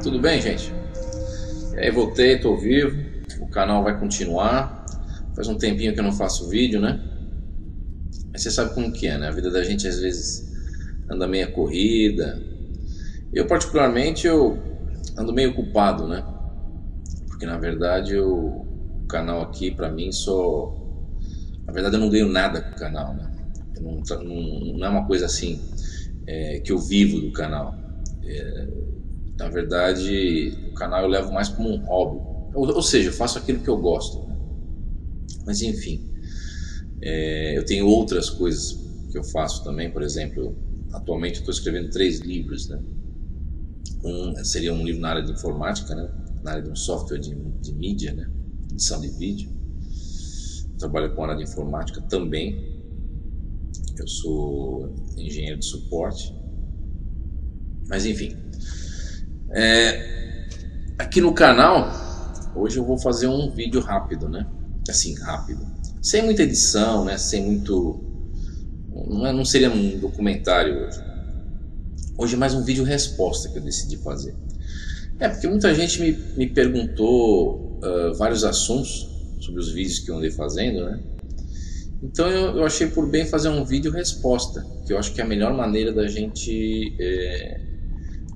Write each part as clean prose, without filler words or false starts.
Tudo bem, gente? E aí, voltei, tô vivo. O canal vai continuar. Faz um tempinho que eu não faço vídeo, né? Mas você sabe como que é, né? A vida da gente às vezes anda meio corrida. Eu particularmente eu ando meio culpado, né? Porque na verdade o canal aqui pra mim só... Na verdade eu não ganho nada com o canal, né? Não é uma coisa assim que eu vivo do canal. Na verdade o canal eu levo mais como um hobby. Ou seja, eu faço aquilo que eu gosto, né? Mas enfim, eu tenho outras coisas que eu faço também. Por exemplo, atualmente eu estou escrevendo 3 livros, né? Seria um livro na área de informática, né? Na área de um software de mídia, né? Edição de vídeo. Trabalho com a área de informática também. Eu sou engenheiro de suporte. Mas enfim, aqui no canal hoje eu vou fazer um vídeo rápido, né? Assim, rápido, sem muita edição, né? Sem muito... Não seria um documentário hoje. Hoje é mais um vídeo resposta que eu decidi fazer. Porque muita gente me perguntou vários assuntos sobre os vídeos que eu andei fazendo, né? Então eu achei por bem fazer um vídeo resposta, que eu acho que é a melhor maneira da gente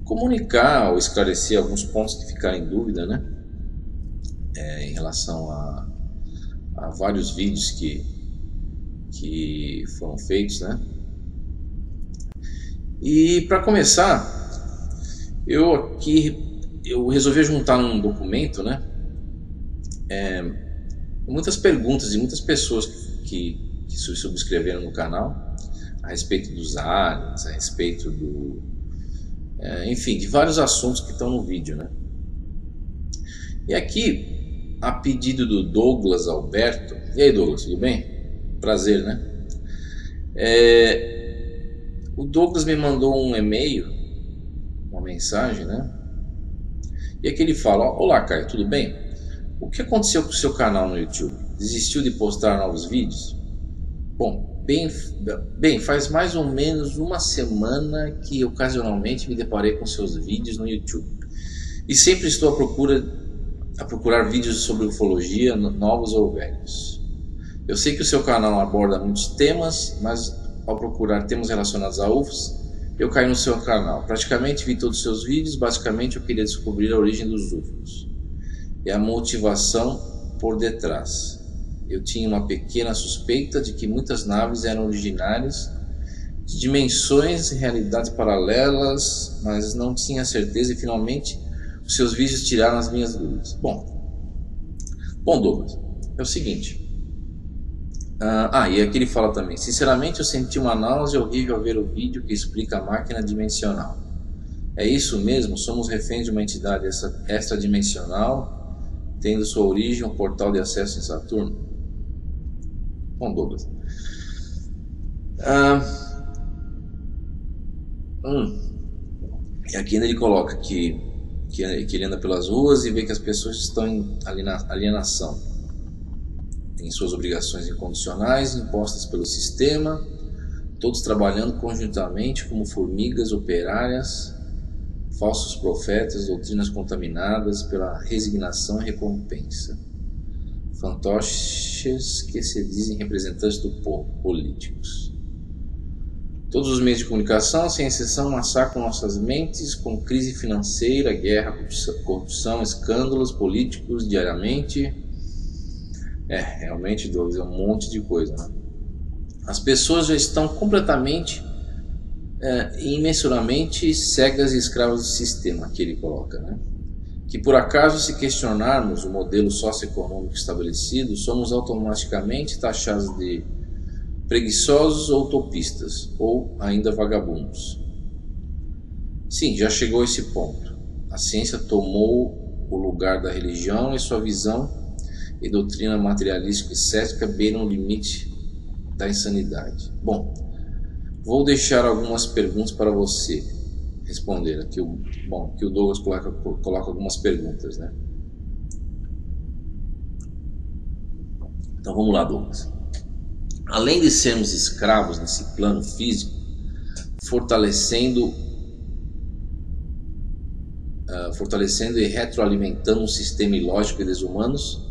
comunicar ou esclarecer alguns pontos que ficaram em dúvida, né? Em relação a vários vídeos que foram feitos, né? E para começar, eu resolvi juntar num documento, né? Muitas perguntas de muitas pessoas que subscreveram no canal a respeito dos aliens, a respeito enfim, de vários assuntos que estão no vídeo, né? E aqui, a pedido do Douglas Alberto. E aí, Douglas, tudo bem? Prazer, né? O Douglas me mandou um e-mail, uma mensagem, né? E aqui ele fala: olá, Caio, tudo bem? O que aconteceu com o seu canal no YouTube? Desistiu de postar novos vídeos? Bom, bem, faz mais ou menos uma semana que ocasionalmente me deparei com seus vídeos no YouTube. E sempre estou a procurar vídeos sobre ufologia, novos ou velhos. Eu sei que o seu canal aborda muitos temas, mas ao procurar temas relacionados a UFOs, eu caí no seu canal. Praticamente vi todos os seus vídeos. Basicamente eu queria descobrir a origem dos UFOs e a motivação por detrás. Eu tinha uma pequena suspeita de que muitas naves eram originárias de dimensões e realidades paralelas, mas não tinha certeza, e finalmente os seus vídeos tiraram as minhas dúvidas. Bom Douglas, é o seguinte. E aqui ele fala também: sinceramente eu senti uma náusea horrível ao ver o vídeo que explica a máquina dimensional. É isso mesmo? Somos reféns de uma entidade extradimensional, tendo sua origem um portal de acesso em Saturno? Bom, Douglas, e aqui ele coloca que ele anda pelas ruas e vê que as pessoas estão em alienação, em suas obrigações incondicionais impostas pelo sistema, todos trabalhando conjuntamente como formigas operárias, falsos profetas, doutrinas contaminadas pela resignação e recompensa, fantoches que se dizem representantes do povo, políticos. Todos os meios de comunicação, sem exceção, massacram nossas mentes com crise financeira, guerra, corrupção, escândalos políticos diariamente. Realmente, Douglas, é um monte de coisa, né? As pessoas já estão completamente e imensuravelmente cegas e escravas do sistema, que ele coloca, né? Que por acaso, se questionarmos o modelo socioeconômico estabelecido, somos automaticamente taxados de preguiçosos ou utopistas, ou ainda vagabundos. Sim, já chegou a esse ponto. A ciência tomou o lugar da religião e sua visão e doutrina materialística e cética beiram o limite da insanidade. Bom, vou deixar algumas perguntas para você responder. Aqui o Douglas coloca algumas perguntas, né? Então vamos lá, Douglas. Além de sermos escravos nesse plano físico, fortalecendo fortalecendo e retroalimentando um sistema ilógico de humanos,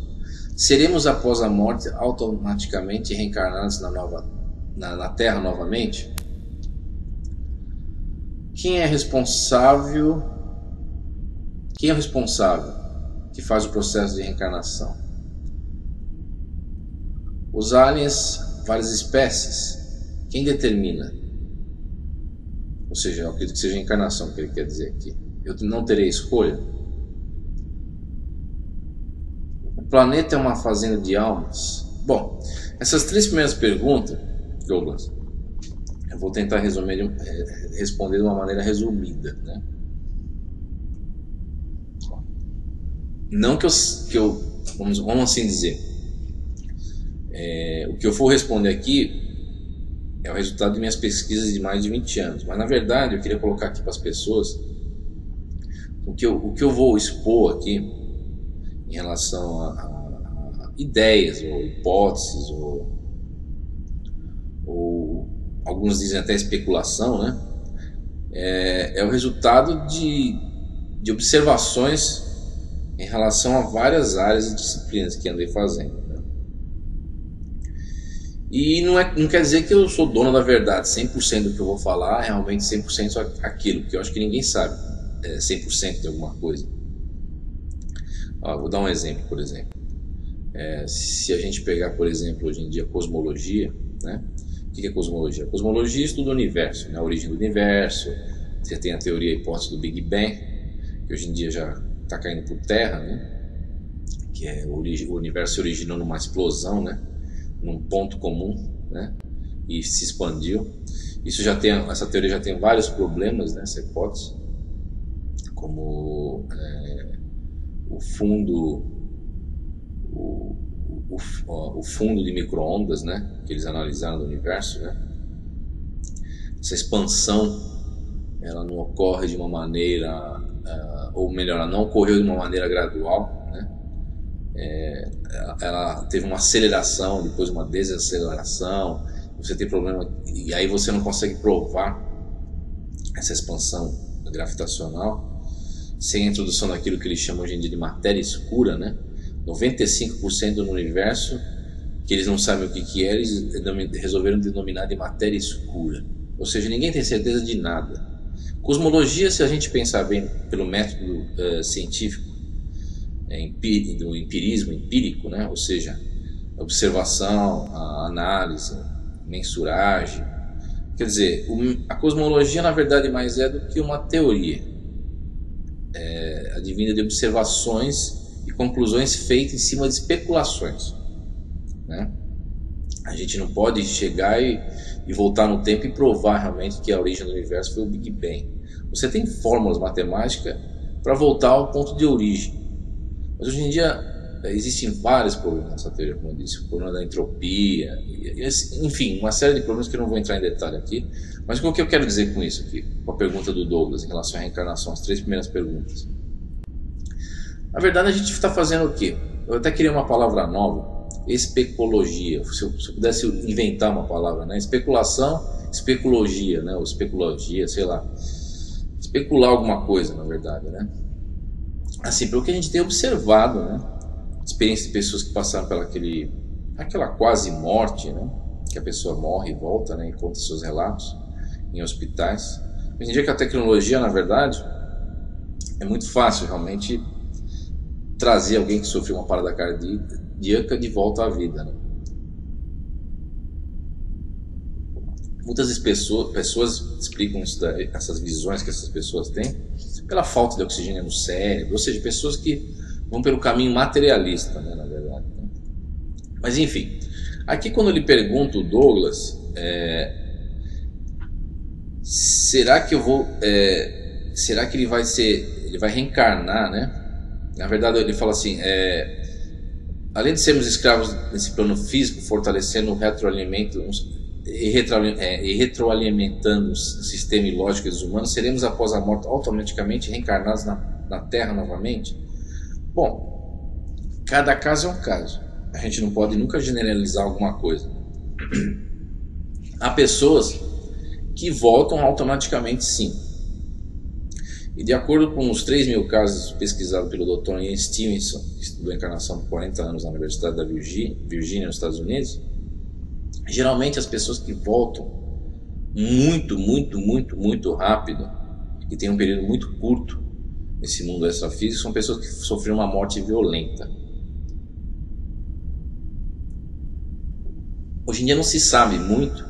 seremos após a morte automaticamente reencarnados na Terra novamente? Quem é o responsável que faz o processo de reencarnação? Os aliens, várias espécies. Quem determina? Ou seja, eu acredito que seja a encarnação que ele quer dizer aqui. Eu não terei escolha? O planeta é uma fazenda de almas? Bom, essas três primeiras perguntas, Douglas, eu vou tentar responder de uma maneira resumida, né? Não que eu vamos assim dizer, o que eu for responder aqui é o resultado de minhas pesquisas de mais de 20 anos, mas na verdade eu queria colocar aqui para as pessoas o que eu vou expor aqui em relação a ideias ou hipóteses ou alguns dizem até especulação, né? É o resultado de observações em relação a várias áreas e disciplinas que andei fazendo, né? E não quer dizer que eu sou dono da verdade, 100% do que eu vou falar é realmente 100% aquilo, porque eu acho que ninguém sabe 100% de alguma coisa. Vou dar um exemplo, por exemplo. Se a gente pegar, por exemplo, hoje em dia, cosmologia, né? O que é cosmologia? A cosmologia estuda o universo, né? A origem do universo. Você tem a teoria, a hipótese do Big Bang, que hoje em dia já está caindo por terra, né? Que é o universo se originou numa explosão, né? Num ponto comum, né? E se expandiu. Essa teoria já tem vários problemas, né? Essa hipótese, como o fundo de micro-ondas, né? Que eles analisaram do universo, né? Essa expansão, ela não ocorre de uma maneira, ou melhor, ela não ocorreu de uma maneira gradual, né? Ela teve uma aceleração, depois uma desaceleração. Você tem problema, e aí você não consegue provar essa expansão gravitacional sem a introdução daquilo que eles chamam hoje em dia de matéria escura, né? 95% do universo, que eles não sabem o que é, eles resolveram denominar de matéria escura. Ou seja, ninguém tem certeza de nada. Cosmologia, se a gente pensar bem pelo método científico, do empirismo empírico, né? Ou seja, a observação, a análise, mensuragem. Quer dizer, a cosmologia na verdade mais é do que uma teoria, advinda de observações e conclusões feitas em cima de especulações, né? A gente não pode chegar e voltar no tempo e provar realmente que a origem do universo foi o Big Bang. Você tem fórmulas matemáticas para voltar ao ponto de origem, mas hoje em dia existem vários problemas nessa teoria, como eu disse, o problema da entropia, enfim, uma série de problemas que eu não vou entrar em detalhe aqui. Mas o que eu quero dizer com isso aqui, com a pergunta do Douglas em relação à reencarnação, as três primeiras perguntas? Na verdade, a gente está fazendo o quê? Eu até queria uma palavra nova, especologia. Se eu pudesse inventar uma palavra, né? Especologia, né? Ou especulagia, sei lá. Especular alguma coisa, na verdade, né? Assim, pelo que a gente tem observado, né? Experiência de pessoas que passaram aquela quase morte, né? Que a pessoa morre e volta, né? E conta seus relatos em hospitais. Hoje em dia que a tecnologia, na verdade, é muito fácil realmente trazer alguém que sofreu uma parada cardíaca de volta à vida, né? Muitas pessoas explicam essas visões que essas pessoas têm pela falta de oxigênio no cérebro, ou seja, pessoas que vão pelo caminho materialista, né, na verdade, né? Mas enfim, aqui quando ele pergunta o Douglas, será que ele vai reencarnar, né? Na verdade ele fala assim, além de sermos escravos nesse plano físico, fortalecendo o retroalimento e retroalimentando o sistema ilógico dos humanos, seremos após a morte automaticamente reencarnados na Terra novamente? Bom, cada caso é um caso. A gente não pode nunca generalizar alguma coisa. Há pessoas que voltam automaticamente, sim. E de acordo com os 3.000 casos pesquisados pelo Dr. Ian Stevenson, que estudou a encarnação por 40 anos na Universidade da Virgínia, nos Estados Unidos, geralmente as pessoas que voltam muito rápido, que tem um período muito curto nesse mundo extrafísico, são pessoas que sofreram uma morte violenta. Hoje em dia não se sabe muito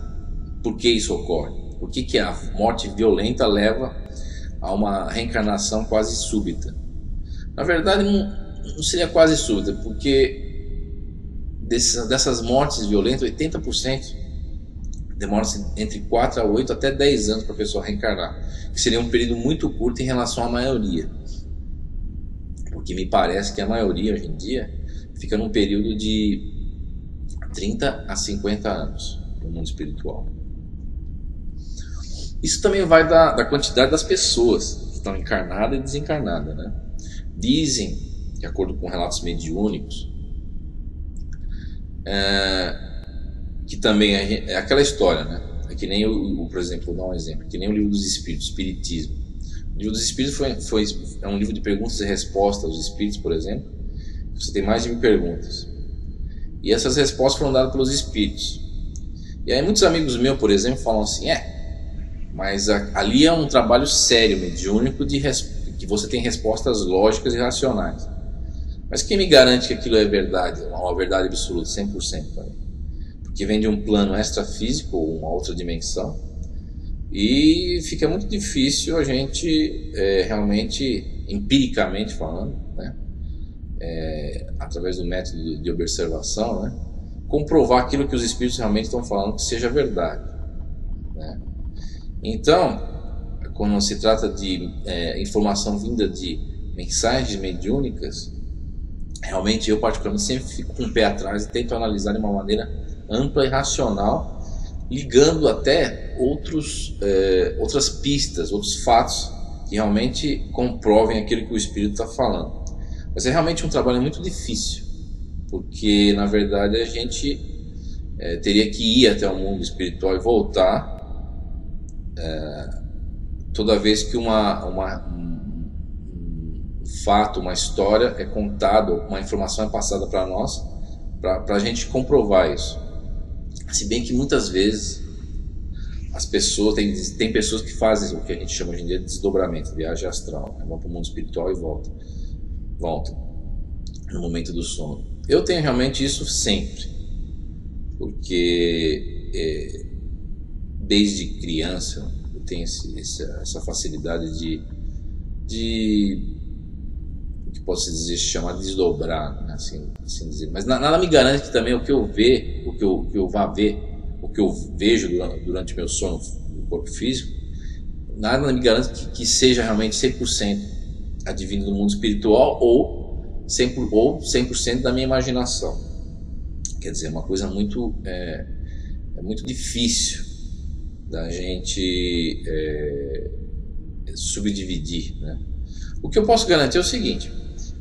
por que isso ocorre, por que a morte violenta leva a uma reencarnação quase súbita. Na verdade não seria quase súbita, porque dessas mortes violentas, 80% demora-se entre 4 a 8 até 10 anos para a pessoa reencarnar, que seria um período muito curto em relação à maioria, porque me parece que a maioria hoje em dia fica num período de 30 a 50 anos no mundo espiritual. Isso também vai da quantidade das pessoas que estão encarnadas e desencarnadas, né? Dizem, de acordo com relatos mediúnicos, que também é aquela história, né? É que nem por exemplo, vou dar um exemplo, que nem o Livro dos Espíritos, Espiritismo. O Livro dos Espíritos é um livro de perguntas e respostas aos espíritos, por exemplo. Você tem mais de 1000 perguntas. E essas respostas foram dadas pelos espíritos. E aí muitos amigos meus, por exemplo, falam assim, mas ali é um trabalho sério, mediúnico, que você tem respostas lógicas e racionais. Mas quem me garante que aquilo é verdade, uma verdade absoluta, 100%? Porque vem de um plano extrafísico ou uma outra dimensão, e fica muito difícil a gente realmente, empiricamente falando, né, através do método de observação, né, comprovar aquilo que os espíritos realmente estão falando que seja verdade, né? Então, quando se trata de informação vinda de mensagens mediúnicas, realmente eu particularmente sempre fico com o pé atrás e tento analisar de uma maneira ampla e racional, ligando até outras pistas, outros fatos que realmente comprovem aquilo que o espírito está falando. Mas é realmente um trabalho muito difícil, porque na verdade a gente teria que ir até o mundo espiritual e voltar toda vez que um fato, uma história é contado, uma informação é passada para nós, para a gente comprovar isso. Se bem que muitas vezes as pessoas, tem pessoas que fazem o que a gente chama hoje em dia de desdobramento, viagem astral, né? Vão para o mundo espiritual e voltam no momento do sono. Eu tenho realmente isso sempre, porque desde criança eu tenho essa facilidade de o que posso dizer, chamar de desdobrar, né? assim dizer. Mas nada me garante que também o que eu vejo durante meu sono no corpo físico, nada me garante que seja realmente 100% advindo do mundo espiritual ou 100% da minha imaginação. Quer dizer, é uma coisa muito difícil da gente subdividir, né? O que eu posso garantir é o seguinte: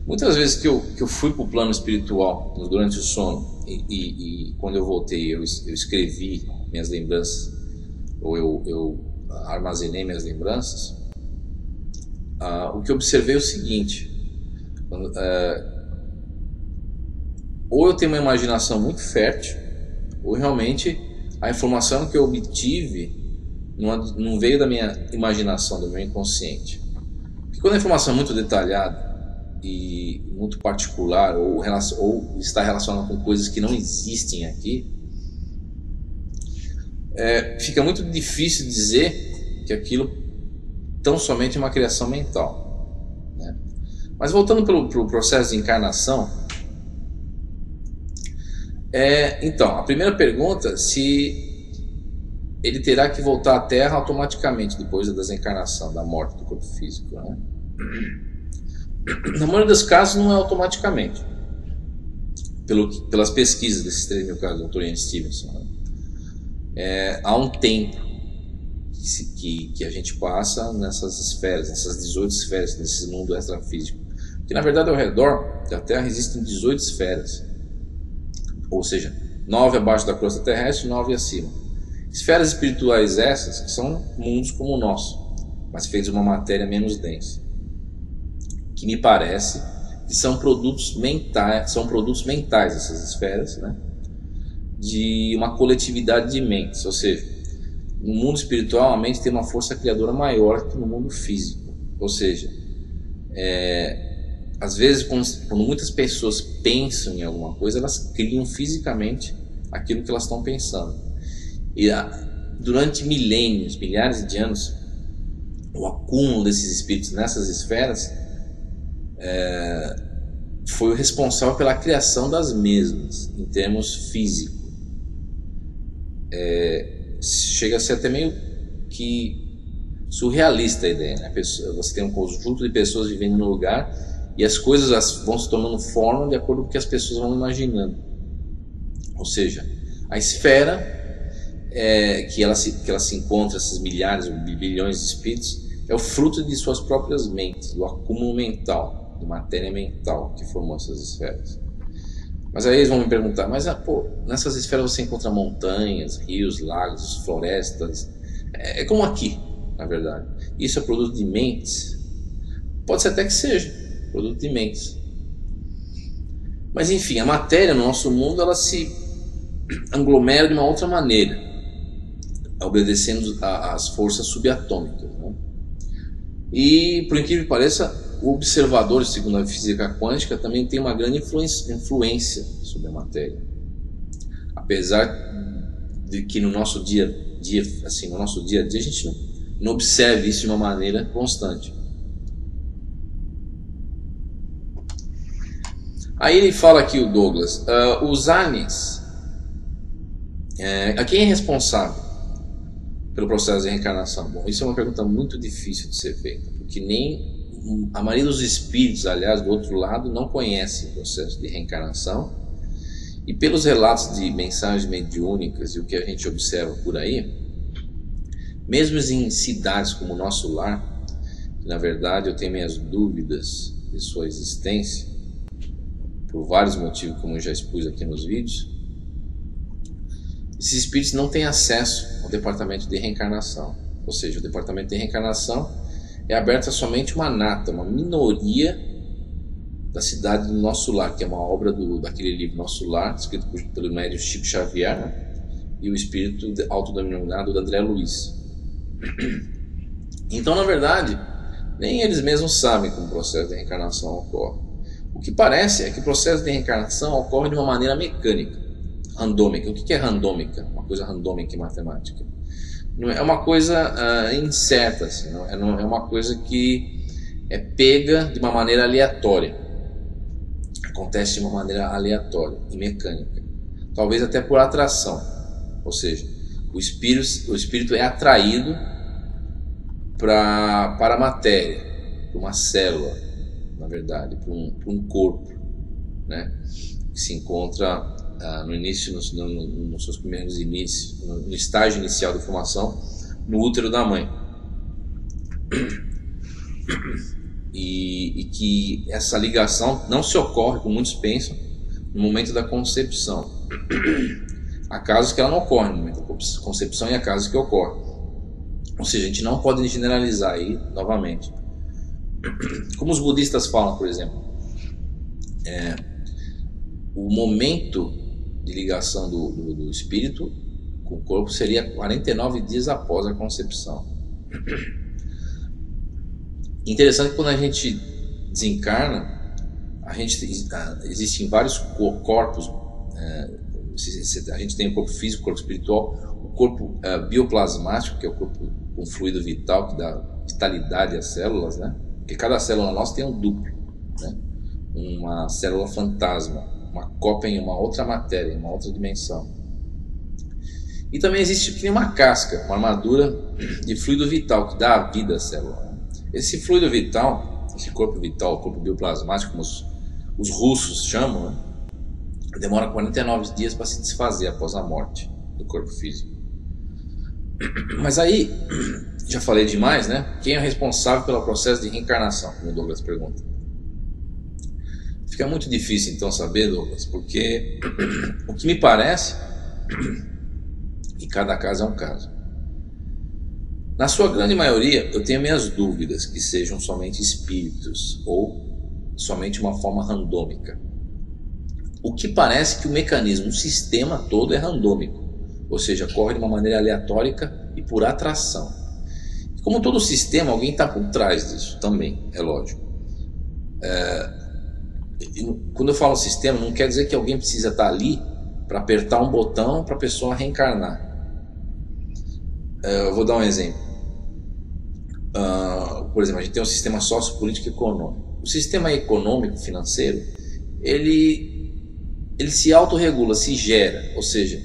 muitas vezes que eu fui para o plano espiritual durante o sono e quando eu voltei eu escrevi minhas lembranças, ou eu armazenei minhas lembranças, o que eu observei é o seguinte: ou eu tenho uma imaginação muito fértil, ou realmente a informação que eu obtive não veio da minha imaginação, do meu inconsciente. Porque quando a informação é muito detalhada e muito particular, ou está relacionada com coisas que não existem aqui, fica muito difícil dizer que aquilo tão somente é uma criação mental, né? Mas voltando para o processo de encarnação, então, a primeira pergunta, se ele terá que voltar à Terra automaticamente depois da desencarnação, da morte do corpo físico, né? Na maioria dos casos não é automaticamente, pelas pesquisas desses 3.000 casos do Dr. Ian Stevenson, né? Há um tempo que a gente passa nessas esferas, nessas 18 esferas, nesse mundo extrafísico, que na verdade ao redor da Terra existem 18 esferas, ou seja, 9 abaixo da crosta terrestre e 9 acima. Esferas espirituais essas que são mundos como o nosso, mas fez uma matéria menos densa, que me parece que são produtos mentais essas esferas, né? De uma coletividade de mentes, ou seja, no mundo espiritual a mente tem uma força criadora maior que no mundo físico, ou seja, às vezes quando muitas pessoas pensam em alguma coisa, elas criam fisicamente aquilo que elas estão pensando, e durante milênios, milhares de anos, o acúmulo desses espíritos nessas esferas foi o responsável pela criação das mesmas em termos físicos. Chega a ser até meio que surrealista a ideia, né? Você tem um conjunto de pessoas vivendo no lugar e as coisas vão se tomando forma de acordo com o que as pessoas vão imaginando. Ou seja, a esfera que ela se encontra, esses milhares ou bilhões de espíritos, é o fruto de suas próprias mentes, do acúmulo mental, de matéria mental que formou essas esferas. Mas aí eles vão me perguntar, mas nessas esferas você encontra montanhas, rios, lagos, florestas. É como aqui, na verdade. Isso é produto de mentes? Pode ser até que seja produto de mentes. Mas enfim, a matéria no nosso mundo, ela se aglomera de uma outra maneira, obedecendo às forças subatômicas, né? E, por incrível que pareça, o observador, segundo a física quântica, também tem uma grande influência sobre a matéria. Apesar de que no nosso dia a dia, a gente não observe isso de uma maneira constante. Aí ele fala aqui, o Douglas, os aliens, a quem é responsável pelo processo de reencarnação? Bom, isso é uma pergunta muito difícil de ser feita, porque nem a maioria dos espíritos, aliás, do outro lado, não conhece o processo de reencarnação. E pelos relatos de mensagens mediúnicas e o que a gente observa por aí, mesmo em cidades como o nosso lar, que na verdade eu tenho minhas dúvidas de sua existência, por vários motivos, como eu já expus aqui nos vídeos, esses espíritos não têm acesso ao departamento de reencarnação. Ou seja, o departamento de reencarnação é aberto a somente uma nata, uma minoria da cidade do Nosso Lar, que é uma obra daquele livro Nosso Lar, escrito pelo médium Chico Xavier, né? E o espírito autodenominado de André Luiz. Então, na verdade, nem eles mesmos sabem como o processo de reencarnação ocorre. O que parece é que o processo de reencarnação ocorre de uma maneira mecânica, randômica. O que é randômica? Uma coisa randômica em matemática. Não é uma coisa incerta, assim, não é uma coisa que é pega de uma maneira aleatória. Acontece de uma maneira aleatória e mecânica. Talvez até por atração. Ou seja, o espírito é atraído para a matéria, para uma célula, na verdade, para um corpo, né? Que se encontra no início, nos seus primeiros inícios, no estágio inicial da formação, no útero da mãe. E que essa ligação não se ocorre, como muitos pensam, no momento da concepção. Há casos que ela não ocorre no momento da concepção e há casos que ocorre. Ou seja, a gente não pode generalizar aí novamente. Como os budistas falam, por exemplo, o momento de ligação do espírito com o corpo seria 49 dias após a concepção. Interessante que quando a gente desencarna, existem vários corpos. A gente tem o corpo físico, o corpo espiritual, o corpo bioplasmático, que é o corpo com fluido vital, que dá vitalidade às células, né? Porque cada célula nossa tem um duplo, né? Uma célula fantasma, uma cópia em uma outra matéria, em uma outra dimensão. E também existe que nem uma casca, uma armadura de fluido vital que dá a vida à célula, né? Esse fluido vital, esse corpo vital, o corpo bioplasmático, como os russos chamam, né? Demora 49 dias para se desfazer após a morte do corpo físico. Mas aí, já falei demais, né? Quem é responsável pelo processo de reencarnação, como o Douglas pergunta? Fica muito difícil então saber, Douglas, porque o que me parece, e cada caso é um caso, Na sua grande maioria, eu tenho minhas dúvidas que sejam somente espíritos ou somente uma forma randômica. O que parece que o mecanismo, o sistema todo é randômico, ou seja, corre de uma maneira aleatória e por atração. Como todo sistema, alguém está por trás disso também, é lógico. Quando eu falo sistema, não quer dizer que alguém precisa estar ali para apertar um botão para a pessoa reencarnar. Eu vou dar um exemplo. Por exemplo, a gente tem um sistema sociopolítico e econômico. O sistema econômico financeiro, ele se autorregula, se gera, ou seja,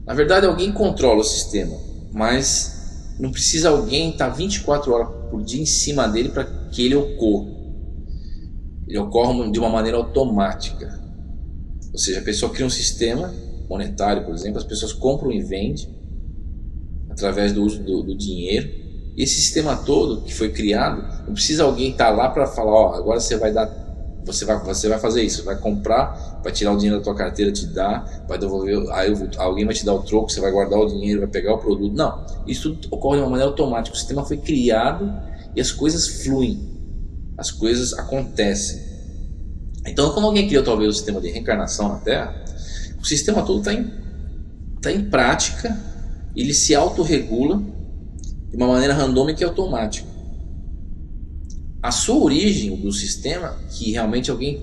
na verdade alguém controla o sistema, mas não precisa alguém estar 24 horas por dia em cima dele para que ele ocorra. Ele ocorre de uma maneira automática, ou seja, a pessoa cria um sistema monetário, por exemplo, as pessoas compram e vendem através do uso do dinheiro, e esse sistema todo que foi criado, não precisa alguém estar lá para falar, ó, agora você vai fazer isso, vai comprar, vai tirar o dinheiro da tua carteira, te dar, vai devolver, aí alguém vai te dar o troco, você vai guardar o dinheiro, vai pegar o produto. Não, isso tudo ocorre de uma maneira automática. O sistema foi criado e as coisas fluem, as coisas acontecem. Então, como alguém criou talvez o sistema de reencarnação na Terra, o sistema todo está em prática, ele se autorregula de uma maneira randômica e automática. A sua origem do sistema, que realmente alguém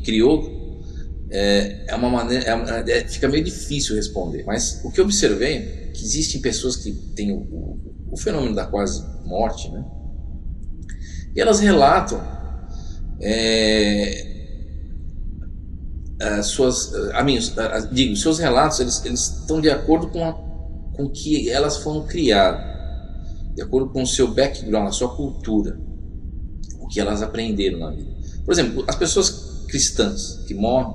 criou, é uma maneira, fica meio difícil responder. Mas o que eu observei é que existem pessoas que têm o fenômeno da quase morte, né? E elas relatam seus relatos, eles estão de acordo com que elas foram criadas, de acordo com o seu background, a sua cultura, o que elas aprenderam na vida. Por exemplo, as pessoas cristãs que morrem,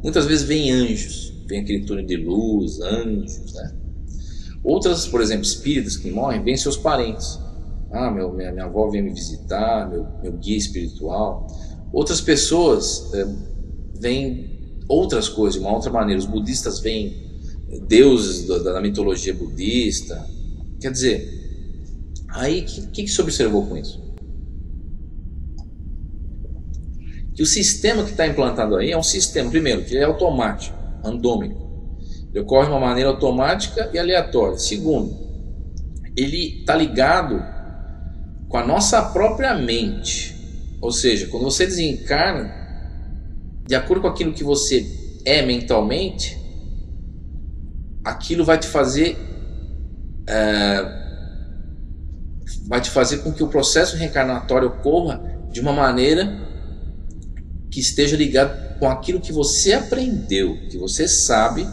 muitas vezes veem anjos, vem aquele túnel de luz, anjos, né? Outras, por exemplo, espíritas que morrem, veem seus parentes. Minha avó vem me visitar, meu guia espiritual. Outras pessoas veem outras coisas, de uma outra maneira. Os budistas veem deuses da mitologia budista. Quer dizer, aí o que se observou com isso? Que o sistema que está implantado aí é um sistema, primeiro, que é automático, randômico. Ele ocorre de uma maneira automática e aleatória. Segundo, ele está ligado com a nossa própria mente. Ou seja, quando você desencarna, de acordo com aquilo que você é mentalmente, aquilo vai te fazer com que o processo reencarnatório ocorra de uma maneira que esteja ligado com aquilo que você aprendeu, que você sabe,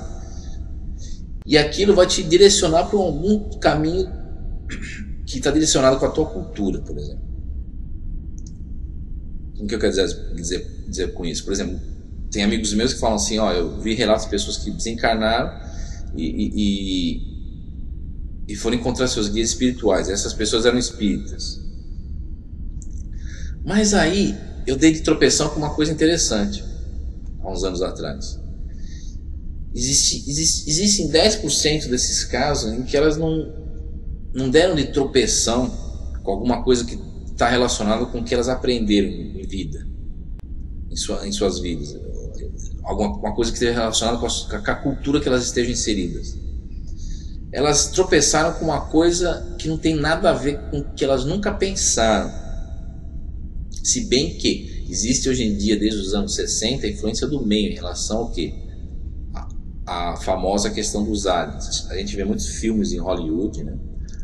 e aquilo vai te direcionar para algum caminho que está direcionado com a tua cultura, por exemplo. O que eu quero dizer com isso? Por exemplo, tem amigos meus que falam assim, eu vi relatos de pessoas que desencarnaram e foram encontrar seus guias espirituais. Essas pessoas eram espíritas. Mas aí eu dei de tropeção com uma coisa interessante há uns anos atrás. Existem 10% desses casos em que elas não deram de tropeção com alguma coisa que está relacionada com o que elas aprenderam em vida, em suas vidas, alguma coisa que esteja relacionada com a cultura que elas estejam inseridas. Elas tropeçaram com uma coisa que não tem nada a ver com o que elas nunca pensaram, se bem que existe hoje em dia, desde os anos 60, a influência do meio em relação ao quê? A famosa questão dos aliens. A gente vê muitos filmes em Hollywood, né?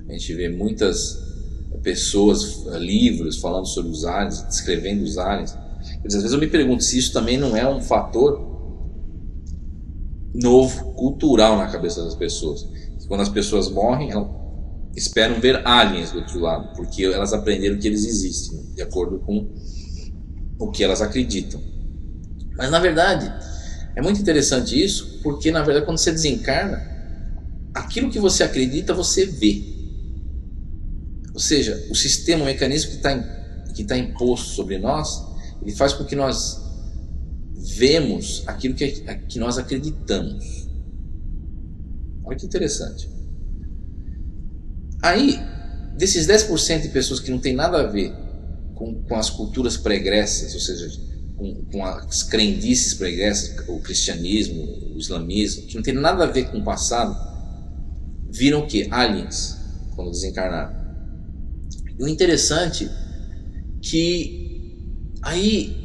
A gente vê muitas pessoas, livros falando sobre os aliens, descrevendo os aliens. Às vezes eu me pergunto se isso também não é um fator novo, cultural na cabeça das pessoas. Que quando as pessoas morrem, elas esperam ver aliens do outro lado, porque elas aprenderam que eles existem, né? De acordo com o que elas acreditam. Mas na verdade, é muito interessante isso, porque na verdade quando você desencarna, aquilo que você acredita, você vê. Ou seja, o sistema, o mecanismo que está imposto sobre nós, ele faz com que nós vemos aquilo que nós acreditamos. Olha que interessante. Aí, desses 10% de pessoas que não tem nada a ver com as culturas pregressas, ou seja, com as crendices pregressas, o cristianismo, o islamismo, que não tem nada a ver com o passado, viram o quê? Aliens, quando desencarnaram. E o interessante que aí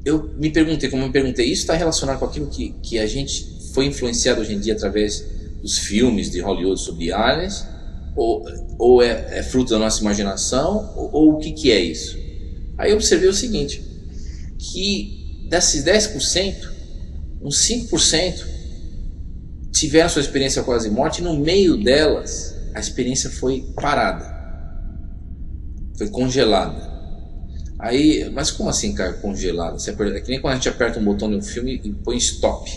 eu me perguntei, como eu me perguntei, isso está relacionado com aquilo que a gente foi influenciado hoje em dia através dos filmes de Hollywood sobre aliens, ou é fruto da nossa imaginação, ou o que é isso? Aí eu observei o seguinte, que desses 10%, uns 5% tiveram sua experiência quase morte, e no meio delas a experiência foi parada, foi congelada. Aí, mas como assim, cara, congelada? É que nem quando a gente aperta um botão de um filme e põe stop.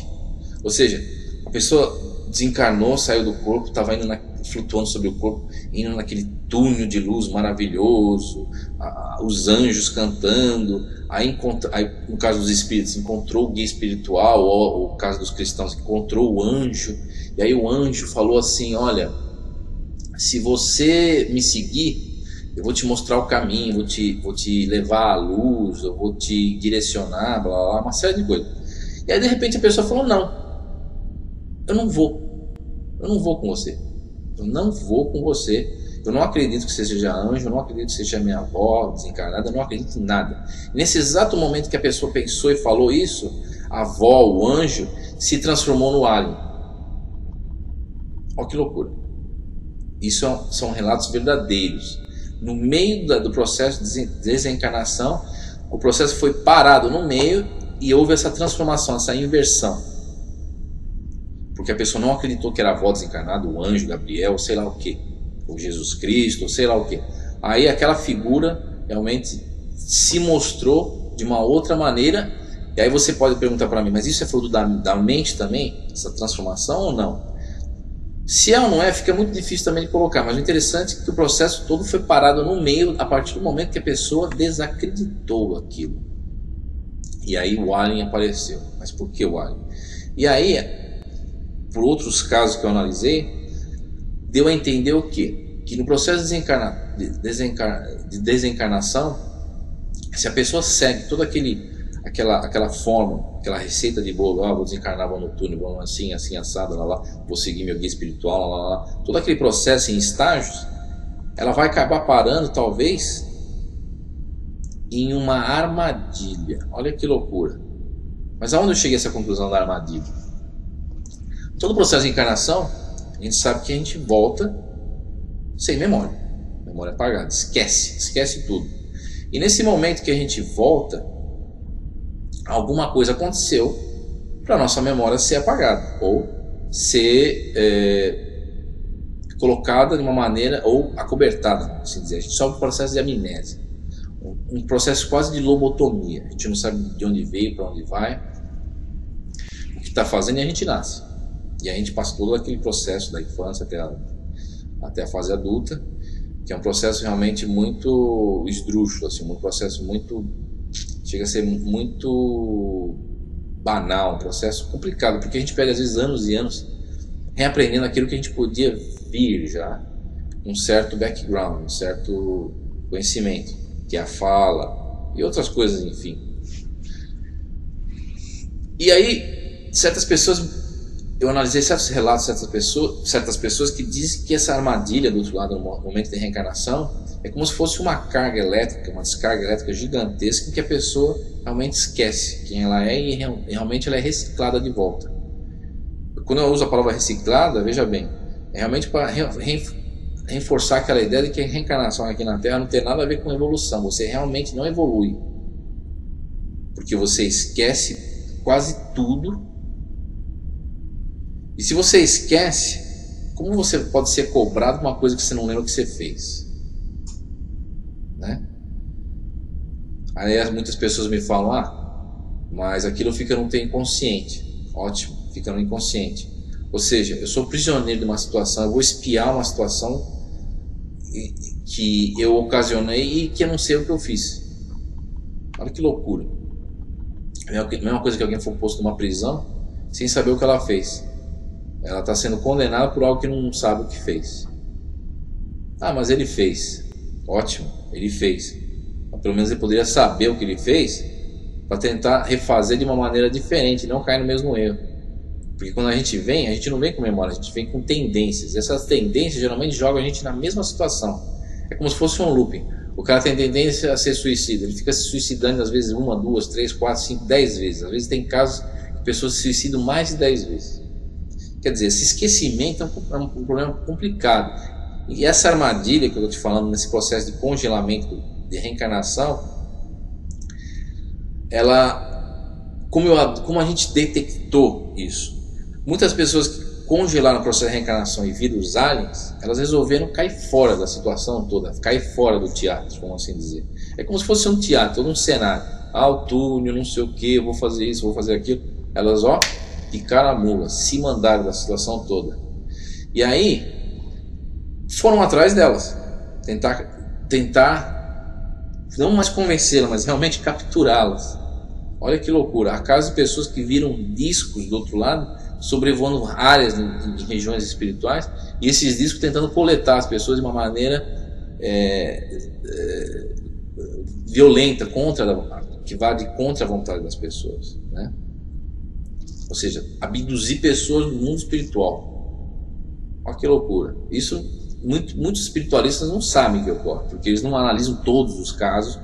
Ou seja, a pessoa desencarnou, saiu do corpo, estava indo flutuando sobre o corpo, indo naquele túnel de luz maravilhoso, os anjos cantando. Aí, no caso dos espíritos, encontrou o guia espiritual, ou no caso dos cristãos, encontrou o anjo. E aí o anjo falou assim: olha, se você me seguir, eu vou te mostrar o caminho, vou te levar à luz, eu vou te direcionar, blá, blá, blá, uma série de coisas. E aí de repente a pessoa falou: não, eu não vou com você, eu não vou com você, eu não acredito que você seja anjo, eu não acredito que seja minha avó desencarnada, eu não acredito em nada. E nesse exato momento que a pessoa pensou e falou isso, a avó, o anjo, se transformou no alien. Olha que loucura. Isso são relatos verdadeiros. No meio do processo de desencarnação, o processo foi parado no meio e houve essa transformação, essa inversão. Porque a pessoa não acreditou que era a avó desencarnada, o anjo, Gabriel, sei lá o que, ou Jesus Cristo, sei lá o que. Aí aquela figura realmente se mostrou de uma outra maneira. E aí você pode perguntar para mim, mas isso é fruto da mente também? Essa transformação ou não? Se é ou não é, fica muito difícil também de colocar, mas o interessante é que o processo todo foi parado no meio a partir do momento que a pessoa desacreditou aquilo. E aí o alien apareceu. Mas por que o alien? E aí, por outros casos que eu analisei, deu a entender o quê? Que no processo de desencarnação, se a pessoa segue toda aquela forma, aquela receita de bolo, vou desencarnar, vou no túnel, vou assim, assado, vou seguir meu guia espiritual, todo aquele processo em estágios, ela vai acabar parando, talvez, em uma armadilha. Olha que loucura. Mas aonde eu cheguei a essa conclusão da armadilha? Todo o processo de encarnação, a gente sabe que a gente volta sem memória apagada, esquece tudo. E nesse momento que a gente volta, alguma coisa aconteceu para a nossa memória ser apagada ou ser colocada de uma maneira, ou acobertada, assim dizer. A gente sofre um processo de amnésia, um processo quase de lobotomia. A gente não sabe de onde veio, para onde vai, o que está fazendo, e a gente nasce. E a gente passa todo aquele processo da infância até a fase adulta, que é um processo realmente muito esdrúxulo, assim, um processo muito, chega a ser muito banal, um processo complicado, porque a gente perde às vezes anos e anos reaprendendo aquilo que a gente podia vir já, um certo background, um certo conhecimento, que é a fala e outras coisas, enfim. E aí, certas pessoas, eu analisei certos relatos de certas pessoas que dizem que essa armadilha do outro lado, no momento de reencarnação, é como se fosse uma carga elétrica, uma descarga elétrica gigantesca, em que a pessoa realmente esquece quem ela é e realmente ela é reciclada de volta. Quando eu uso a palavra reciclada, veja bem, é realmente para reforçar aquela ideia de que a reencarnação aqui na Terra não tem nada a ver com evolução. Você realmente não evolui, porque você esquece quase tudo. E se você esquece, como você pode ser cobrado por uma coisa que você não lembra que você fez? Né? Aliás, muitas pessoas me falam: mas aquilo fica no teu inconsciente. Ótimo, fica no inconsciente. Ou seja, eu sou prisioneiro de uma situação, eu vou espiar uma situação que eu ocasionei e que eu não sei o que eu fiz. Olha que loucura. É a mesma coisa que alguém for posto numa prisão sem saber o que ela fez. Ela está sendo condenada por algo que não sabe o que fez. Ah, mas ele fez. Ótimo, ele fez. Mas pelo menos ele poderia saber o que ele fez para tentar refazer de uma maneira diferente, não cair no mesmo erro. Porque quando a gente não vem com memória, a gente vem com tendências. E essas tendências geralmente jogam a gente na mesma situação. É como se fosse um looping. O cara tem tendência a ser suicida, ele fica se suicidando às vezes 1, 2, 3, 4, 5, 10 vezes. Às vezes tem casos que pessoas se suicidam mais de 10 vezes. Quer dizer, esse esquecimento é um problema complicado. E essa armadilha que eu estou te falando nesse processo de congelamento, de reencarnação, ela, como a gente detectou isso? Muitas pessoas que congelaram o processo de reencarnação e viram os aliens, elas resolveram cair fora da situação toda, cair fora do teatro, vamos assim dizer. É como se fosse um teatro, todo um cenário. Ah, o túnel, não sei o que, eu vou fazer isso, vou fazer aquilo. Elas, picaram a mula, se mandaram da situação toda. E aí, foram atrás delas. Tentar não mais convencê-las, mas realmente capturá-las. Olha que loucura. Há casos de pessoas que viram discos do outro lado, sobrevoando áreas em regiões espirituais, e esses discos tentando coletar as pessoas de uma maneira violenta, que vá de contra a vontade das pessoas, né? Ou seja, abduzir pessoas do mundo espiritual. Olha que loucura. Isso muitos espiritualistas não sabem que ocorre, porque eles não analisam todos os casos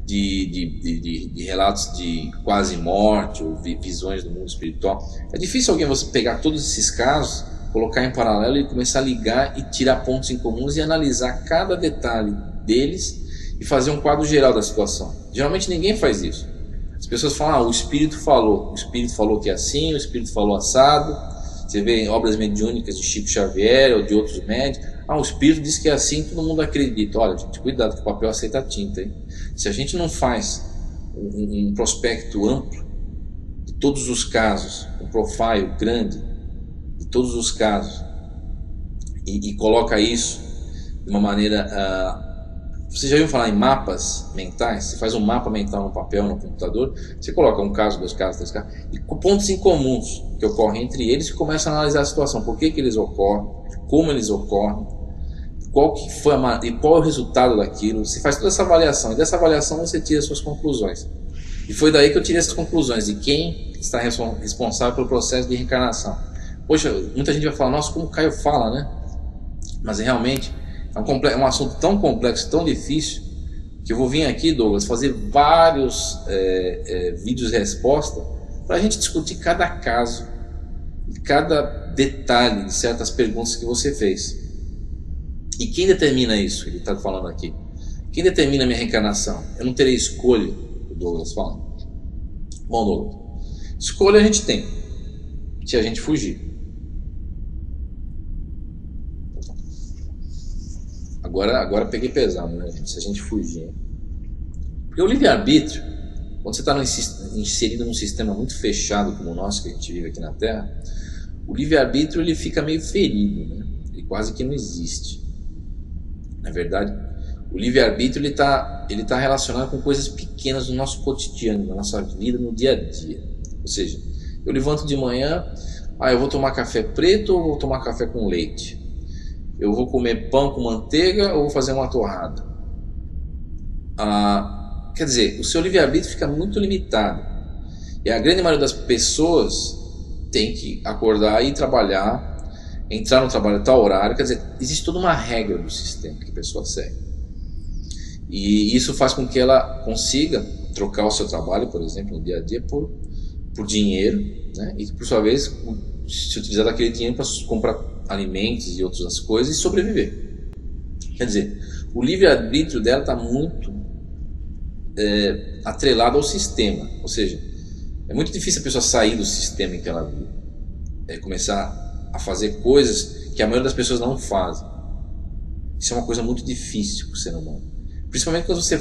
de relatos de quase morte ou visões do mundo espiritual. É difícil você pegar todos esses casos, colocar em paralelo e começar a ligar e tirar pontos em comuns e analisar cada detalhe deles e fazer um quadro geral da situação. Geralmente ninguém faz isso. As pessoas falam, o espírito falou que é assim, o espírito falou assado. Você vê em obras mediúnicas de Chico Xavier ou de outros médicos, o espírito diz que é assim, todo mundo acredita. Olha, gente, cuidado que o papel aceita tinta, hein? Se a gente não faz um prospecto amplo de todos os casos, um profile grande de todos os casos, e coloca isso de uma maneira... Você já ouviu falar em mapas mentais? Você faz um mapa mental no papel, no computador, você coloca um caso, 2 casos, 3 casos, e com pontos em comuns que ocorrem entre eles, e começa a analisar a situação, por que eles ocorrem, como eles ocorrem, qual é o resultado daquilo. Você faz toda essa avaliação, e dessa avaliação você tira as suas conclusões. E foi daí que eu tirei essas conclusões, de quem está responsável pelo processo de reencarnação. Poxa, muita gente vai falar, nossa, como o Caio fala, né? Mas realmente é um assunto tão complexo, tão difícil, que eu vou vir aqui, Douglas, fazer vários vídeos de resposta para a gente discutir cada caso, cada detalhe de certas perguntas que você fez. E quem determina isso? Ele está falando aqui. Quem determina a minha reencarnação? Eu não terei escolha, o Douglas fala. Bom, Douglas, escolha a gente tem, se a gente fugir. Agora peguei pesado, né, gente? Se a gente fugir. Porque o livre-arbítrio, quando você está inserido num sistema muito fechado como o nosso, que a gente vive aqui na Terra, o livre-arbítrio ele fica meio ferido, né? Ele quase que não existe. Na verdade, o livre-arbítrio ele tá relacionado com coisas pequenas do nosso cotidiano, da nossa vida, no dia a dia. Ou seja, eu levanto de manhã, eu vou tomar café preto ou vou tomar café com leite? Eu vou comer pão com manteiga ou vou fazer uma torrada? Quer dizer, o seu livre-arbítrio fica muito limitado. E a grande maioria das pessoas tem que acordar e trabalhar, entrar no trabalho a tal horário. Quer dizer, existe toda uma regra do sistema que a pessoa segue. E isso faz com que ela consiga trocar o seu trabalho, por exemplo, no dia a dia, por dinheiro, né? E por sua vez, se utilizar daquele dinheiro para comprar alimentos e outras coisas e sobreviver. Quer dizer, o livre-arbítrio dela está muito atrelado ao sistema. Ou seja, é muito difícil a pessoa sair do sistema em que ela vive, começar a fazer coisas que a maioria das pessoas não fazem. Isso é uma coisa muito difícil para o ser humano, principalmente quando você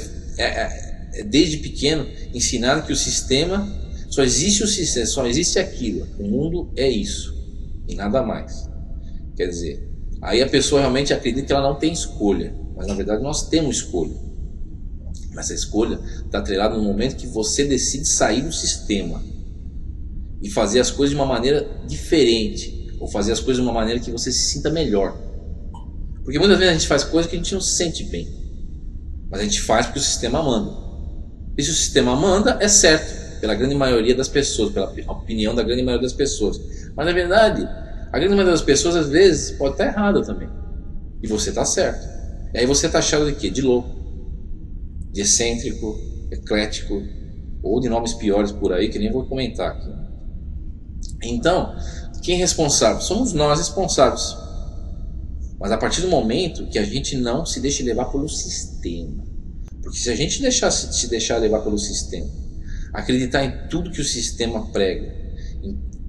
desde pequeno ensinado que o sistema só existe, o sistema só existe aquilo, o mundo é isso e nada mais. Quer dizer, aí a pessoa realmente acredita que ela não tem escolha, mas na verdade nós temos escolha. Mas a escolha está atrelada no momento que você decide sair do sistema e fazer as coisas de uma maneira diferente, ou fazer as coisas de uma maneira que você se sinta melhor. Porque muitas vezes a gente faz coisas que a gente não se sente bem, mas a gente faz porque o sistema manda. E se o sistema manda, é certo, pela grande maioria das pessoas, pela opinião da grande maioria das pessoas. Mas na verdade, a grande maioria das pessoas às vezes pode estar errada também. E você está certo. E aí você está achado de quê? De louco, de excêntrico, eclético, ou de nomes piores por aí que nem vou comentar aqui. Então, quem é responsável? Somos nós responsáveis. Mas a partir do momento que a gente não se deixe levar pelo sistema. Porque se a gente se deixar levar pelo sistema, acreditar em tudo que o sistema prega,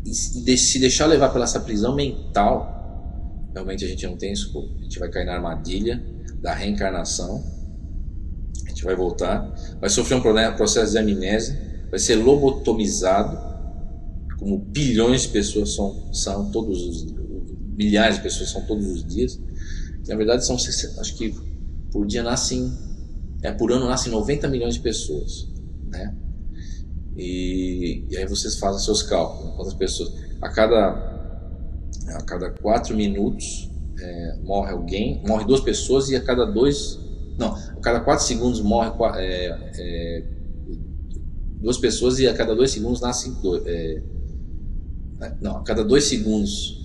e se deixar levar pela essa prisão mental, realmente a gente não tem escolha. A gente vai cair na armadilha da reencarnação, a gente vai voltar, vai sofrer um processo de amnésia, vai ser lobotomizado, como bilhões de pessoas são todos os milhares de pessoas são todos os dias. Na verdade são, acho que por dia nascem, por ano nascem 90 milhões de pessoas, né? E aí vocês fazem seus cálculos, quantas pessoas a cada 4 minutos morre alguém, morre 2 pessoas, e a cada 4 segundos morre 2 pessoas, e a cada 2 segundos nascem a cada 2 segundos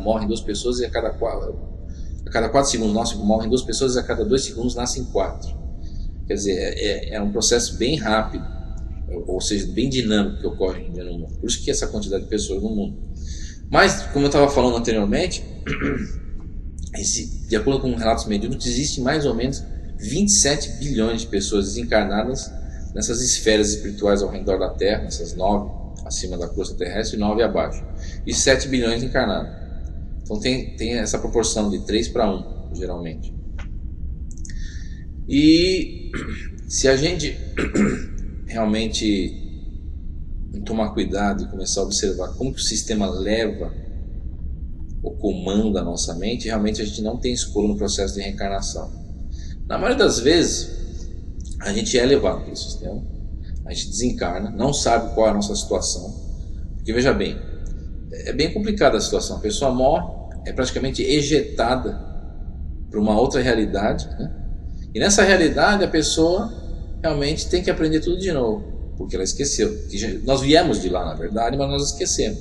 morrem 2 pessoas, e a cada 4 segundos morrem 2 pessoas, e a cada 2 segundos nascem 4. Quer dizer, é um processo bem rápido, ou seja, bem dinâmico que ocorre hoje em dia no mundo. Por isso que essa quantidade de pessoas no mundo. Mas, como eu estava falando anteriormente, de acordo com relatos mediúnicos, existe mais ou menos 27 bilhões de pessoas desencarnadas nessas esferas espirituais ao redor da Terra, essas 9 acima da crosta terrestre e 9 abaixo, e 7 bilhões encarnados. Então tem essa proporção de 3 para 1, geralmente. E se a gente realmente tomar cuidado e começar a observar como que o sistema leva ou comanda a nossa mente, realmente a gente não tem escolha no processo de reencarnação. Na maioria das vezes, a gente é levado pelo sistema, a gente desencarna, não sabe qual é a nossa situação, porque veja bem, é bem complicada a situação. A pessoa morre, é praticamente ejetada para uma outra realidade, né? E nessa realidade a pessoa realmente tem que aprender tudo de novo, porque ela esqueceu. Nós viemos de lá, na verdade, mas nós esquecemos.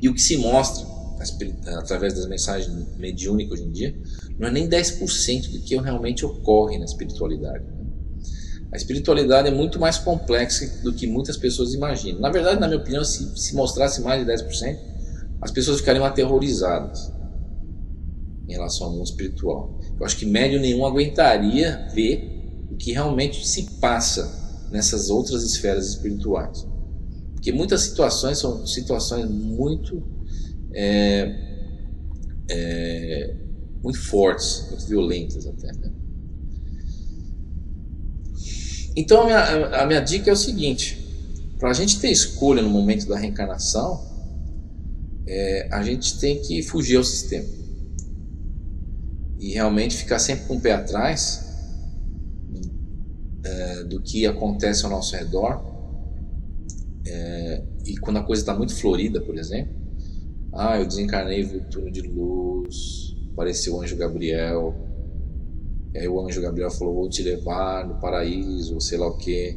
E o que se mostra através das mensagens mediúnicas hoje em dia não é nem 10% do que realmente ocorre na espiritualidade. A espiritualidade é muito mais complexa do que muitas pessoas imaginam. Na verdade, na minha opinião, se mostrasse mais de 10%, as pessoas ficariam aterrorizadas em relação ao mundo espiritual. Eu acho que médium nenhum aguentaria ver o que realmente se passa nessas outras esferas espirituais. Porque muitas situações são situações muito muito fortes, muito violentas até, né? Então a minha dica é o seguinte: para a gente ter escolha no momento da reencarnação, a gente tem que fugir ao sistema e realmente ficar sempre com o pé atrás do que acontece ao nosso redor. E quando a coisa está muito florida, por exemplo, eu desencarnei, vi o túnel de luz, apareceu o anjo Gabriel, e aí o anjo Gabriel falou: vou te levar no paraíso, ou sei lá o que,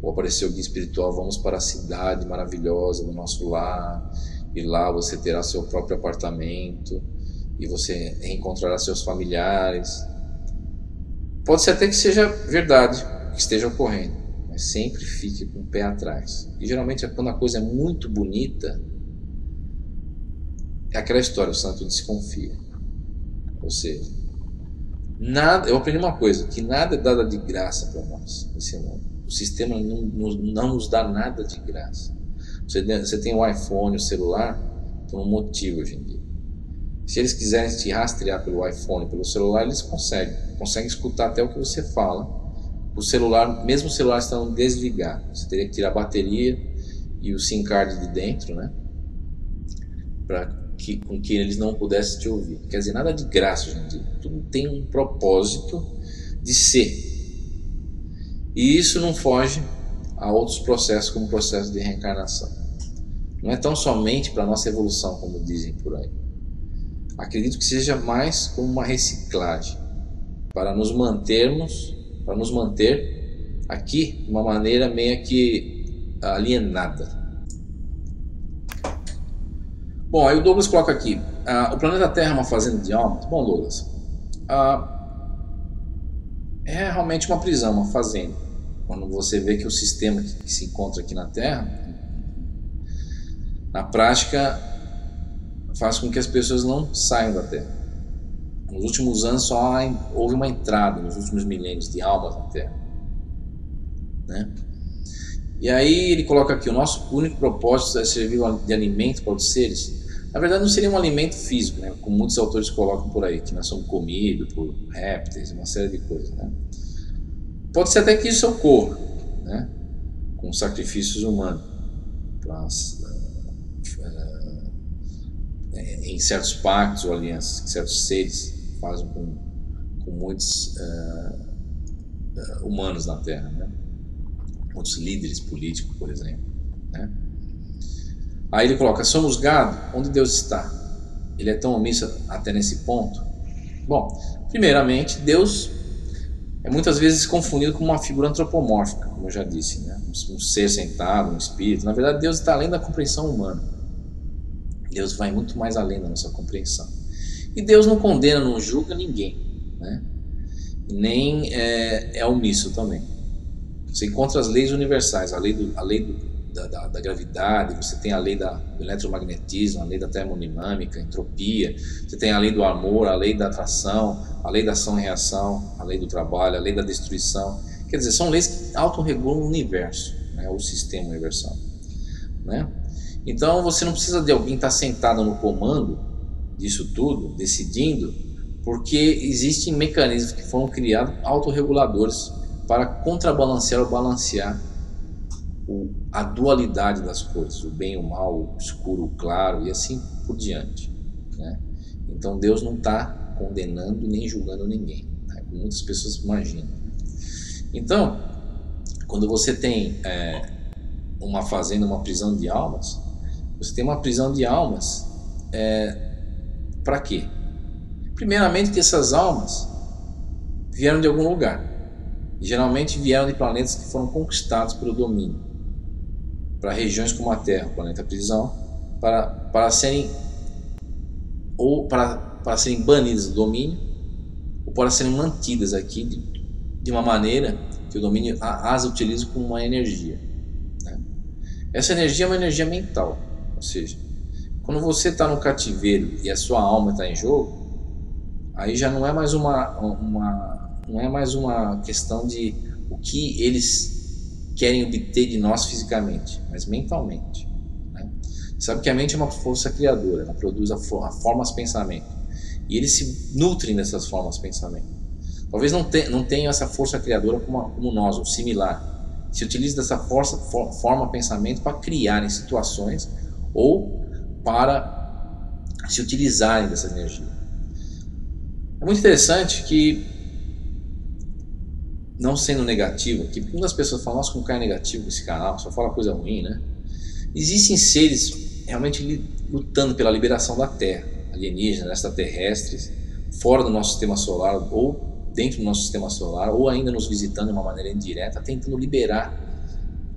ou apareceu o guia espiritual: vamos para a cidade maravilhosa do nosso lar, e lá você terá seu próprio apartamento, e você reencontrará seus familiares. Pode ser até que seja verdade, que esteja ocorrendo, mas sempre fique com o pé atrás. E geralmente quando a coisa é muito bonita, é aquela história: o santo desconfia. Ou seja, eu aprendi uma coisa, que nada é dado de graça para nós nesse mundo. O sistema não nos dá nada de graça. Você tem o iPhone, o celular, por um motivo hoje em dia. Se eles quiserem te rastrear pelo iPhone, pelo celular, eles conseguem escutar até o que você fala. O celular, mesmo o celular estando desligado, você teria que tirar a bateria e o SIM card de dentro, né? Com que eles não pudessem te ouvir. Quer dizer, nada de graça hoje em dia. Tudo tem um propósito de ser. E isso não foge a outros processos, como o processo de reencarnação. Não é tão somente para a nossa evolução, como dizem por aí. Acredito que seja mais como uma reciclagem, para nos manter aqui de uma maneira meio que alienada. Bom, aí o Douglas coloca aqui, o planeta Terra é uma fazenda de almas? Bom, Douglas, é realmente uma prisão, uma fazenda. Quando você vê que o sistema que se encontra aqui na Terra, na prática, faz com que as pessoas não saiam da Terra. Nos últimos anos só houve uma entrada, nos últimos milênios, de almas na Terra, né? E aí ele coloca aqui, o nosso único propósito é servir de alimento para os seres. Na verdade não seria um alimento físico, né? Como muitos autores colocam por aí, que nós somos comidos por répteis, uma série de coisas, né? Pode ser até que isso ocorra, né? Com sacrifícios humanos, em certos pactos ou alianças que certos seres fazem com muitos humanos na Terra, né? Muitos líderes políticos, por exemplo, né? Aí ele coloca, somos gado, onde Deus está? Ele é tão omisso até nesse ponto? Bom, primeiramente, Deus é muitas vezes confundido com uma figura antropomórfica, como eu já disse, né? Um ser sentado, um espírito. Na verdade, Deus está além da compreensão humana. Deus vai muito mais além da nossa compreensão. E Deus não condena, não julga ninguém, né? Nem é omisso também. Você encontra as leis universais, a lei da gravidade, você tem a lei do eletromagnetismo, a lei da termodinâmica, a entropia, você tem a lei do amor, a lei da atração, a lei da ação e reação, a lei do trabalho, a lei da destruição. Quer dizer, são leis que autorregulam o universo, né? O sistema universal, né? Então você não precisa de alguém estar sentado no comando disso tudo, decidindo, porque existem mecanismos que foram criados autorreguladores para contrabalancear ou balancear a dualidade das coisas, o bem e o mal, o escuro, o claro e assim por diante, né? Então Deus não está condenando nem julgando ninguém, né? Como muitas pessoas imaginam. Então, quando você tem uma fazenda, uma prisão de almas, você tem uma prisão de almas para quê? Primeiramente que essas almas vieram de algum lugar, e geralmente vieram de planetas que foram conquistados pelo domínio, para regiões como a Terra, o planeta prisão, para serem banidas do domínio, ou para serem mantidas aqui de uma maneira que o domínio as utiliza como uma energia, né? Essa energia é uma energia mental, ou seja, quando você está no cativeiro e a sua alma está em jogo, aí já não é mais uma questão de o que eles querem obter de nós fisicamente, mas mentalmente, né? Sabe que a mente é uma força criadora, ela produz formas de pensamento, e eles se nutrem dessas formas de pensamento. Talvez não tenham essa força criadora como nós, ou similar. Se utiliza dessa forma de pensamento para criarem situações ou para se utilizarem dessa energia. É muito interessante que, não sendo negativo aqui, porque muitas pessoas falam, nossa, como o cara é negativo com esse canal, só fala coisa ruim, né? Existem seres realmente lutando pela liberação da Terra, alienígenas, extraterrestres, fora do nosso sistema solar ou dentro do nosso sistema solar, ou ainda nos visitando de uma maneira indireta, tentando liberar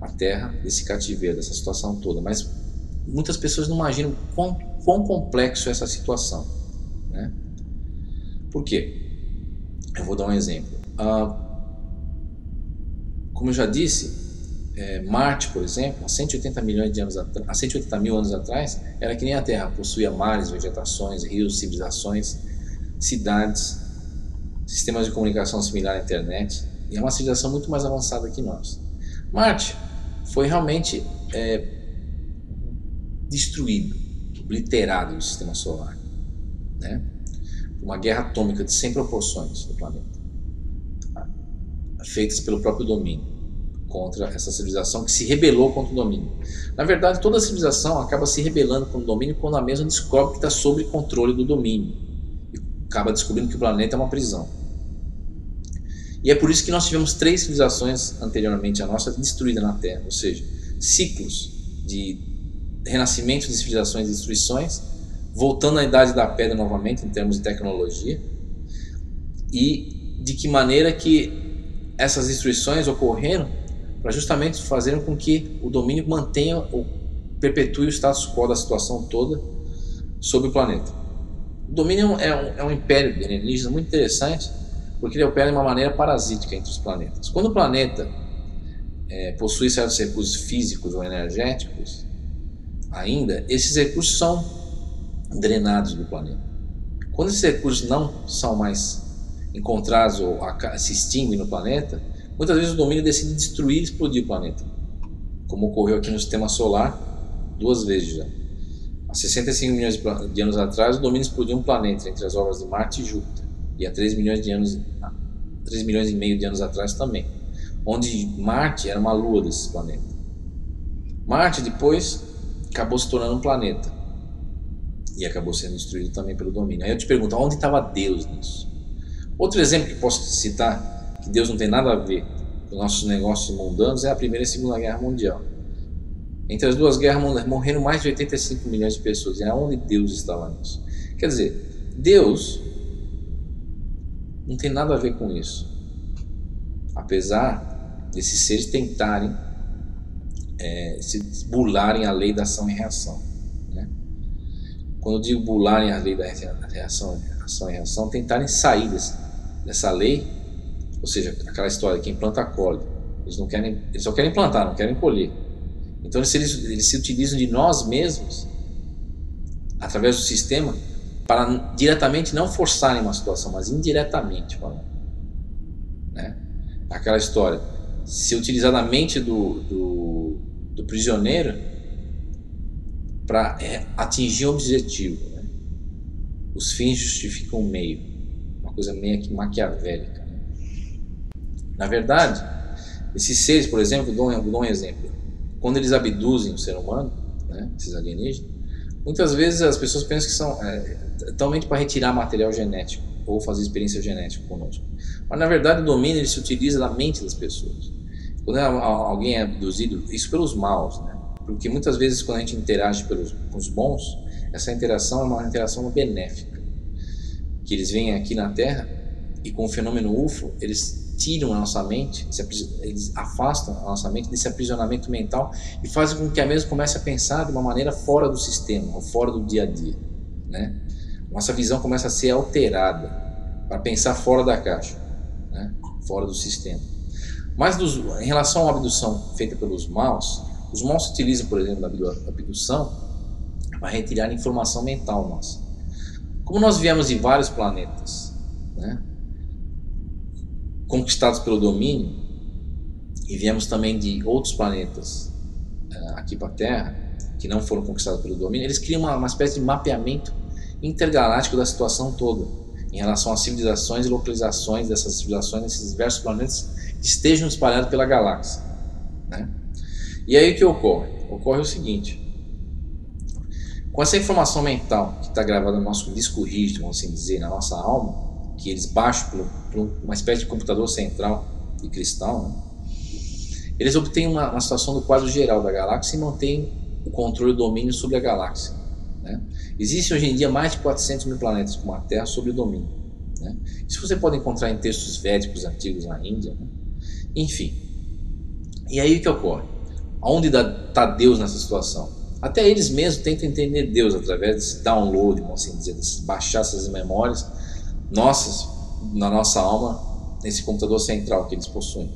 a Terra desse cativeiro, dessa situação toda. Mas muitas pessoas não imaginam quão complexo é essa situação, né? Por quê? Eu vou dar um exemplo. Como eu já disse, Marte, por exemplo, há 180 mil anos atrás, era que nem a Terra, possuía mares, vegetações, rios, civilizações, cidades, sistemas de comunicação similar à internet, e é uma civilização muito mais avançada que nós. Marte foi realmente destruído, obliterado do sistema solar, né? Uma guerra atômica de 100 proporções do planeta, feitas pelo próprio domínio contra essa civilização que se rebelou contra o domínio. Na verdade, toda civilização acaba se rebelando contra o domínio quando a mesma descobre que está sob controle do domínio e acaba descobrindo que o planeta é uma prisão. E é por isso que nós tivemos 3 civilizações anteriormente à nossa destruídas na Terra, ou seja, ciclos de renascimento de civilizações e destruições, voltando à Idade da Pedra novamente em termos de tecnologia, e de que maneira que essas destruições ocorreram para justamente fazer com que o domínio mantenha ou perpetue o status quo da situação toda sobre o planeta. O domínio é um império de alienígenas muito interessante, porque ele opera de uma maneira parasítica entre os planetas. Quando o planeta possui certos recursos físicos ou energéticos, ainda, esses recursos são drenados do planeta. Quando esses recursos não são mais encontrados ou se extinguem no planeta, muitas vezes o domínio decide destruir e explodir o planeta, como ocorreu aqui no Sistema Solar 2 vezes já. Há 65 milhões de anos atrás, o domínio explodiu um planeta entre as orbitas de Marte e Júpiter, e há 3 milhões e meio de anos atrás também, onde Marte era uma lua desse planeta. Marte depois acabou se tornando um planeta e acabou sendo destruído também pelo domínio. Aí eu te pergunto, onde estava Deus nisso? Outro exemplo que posso citar, que Deus não tem nada a ver com nossos negócios mundanos, é a Primeira e Segunda Guerra Mundial. Entre as duas guerras morreram mais de 85 milhões de pessoas. E aonde Deus estava nisso? Quer dizer, Deus não tem nada a ver com isso. Apesar desses seres tentarem se burlarem a lei da ação e reação, né? Quando eu digo burlarem a lei da ação e reação, tentarem sair dessa lei, ou seja, aquela história, quem planta colhe. Eles só querem plantar, não querem colher. Então eles se utilizam de nós mesmos, através do sistema, para diretamente não forçarem uma situação, mas indiretamente falando, né? Aquela história, se utilizar da mente do prisioneiro para atingir o objetivo, né? Os fins justificam o meio, uma coisa meio que maquiavélica, né? Na verdade, esses seres, por exemplo, dou um exemplo. Quando eles abduzem o ser humano, né, esses alienígenas, muitas vezes as pessoas pensam que são totalmente para retirar material genético ou fazer experiência genética conosco. Mas na verdade o domínio ele se utiliza da mente das pessoas. Quando alguém é abduzido, isso pelos maus, né? Porque muitas vezes quando a gente interage com os bons, essa interação é uma interação benéfica. Que eles vêm aqui na Terra e com o fenômeno UFO, eles tiram a nossa mente, eles afastam a nossa mente desse aprisionamento mental e fazem com que a mesma comece a pensar de uma maneira fora do sistema, ou fora do dia a dia, né? Nossa visão começa a ser alterada para pensar fora da caixa, né? Fora do sistema. Mas em relação à abdução feita pelos maus, os maus se utilizam, por exemplo, da abdução para retirar informação mental nossa. Como nós viemos de vários planetas, né, conquistados pelo domínio, e viemos também de outros planetas aqui para a Terra, que não foram conquistados pelo domínio, eles criam uma espécie de mapeamento intergaláctico da situação toda, em relação às civilizações e localizações dessas civilizações nesses diversos planetas que estejam espalhados pela galáxia, né? E aí o que ocorre? Ocorre o seguinte: com essa informação mental que está gravada no nosso disco rígido, vamos assim dizer, na nossa alma, que eles baixam por uma espécie de computador central de cristal, né? Eles obtêm uma situação do quadro geral da galáxia e mantêm o controle e o domínio sobre a galáxia, né? Existem hoje em dia mais de 400 mil planetas como a Terra sob o domínio, né? Isso você pode encontrar em textos védicos antigos na Índia, né? Enfim. E aí o que ocorre? Onde está Deus nessa situação? Até eles mesmos tentam entender Deus através desse download, vamos assim dizer, de baixar essas memórias nossas, na nossa alma, nesse computador central que eles possuem,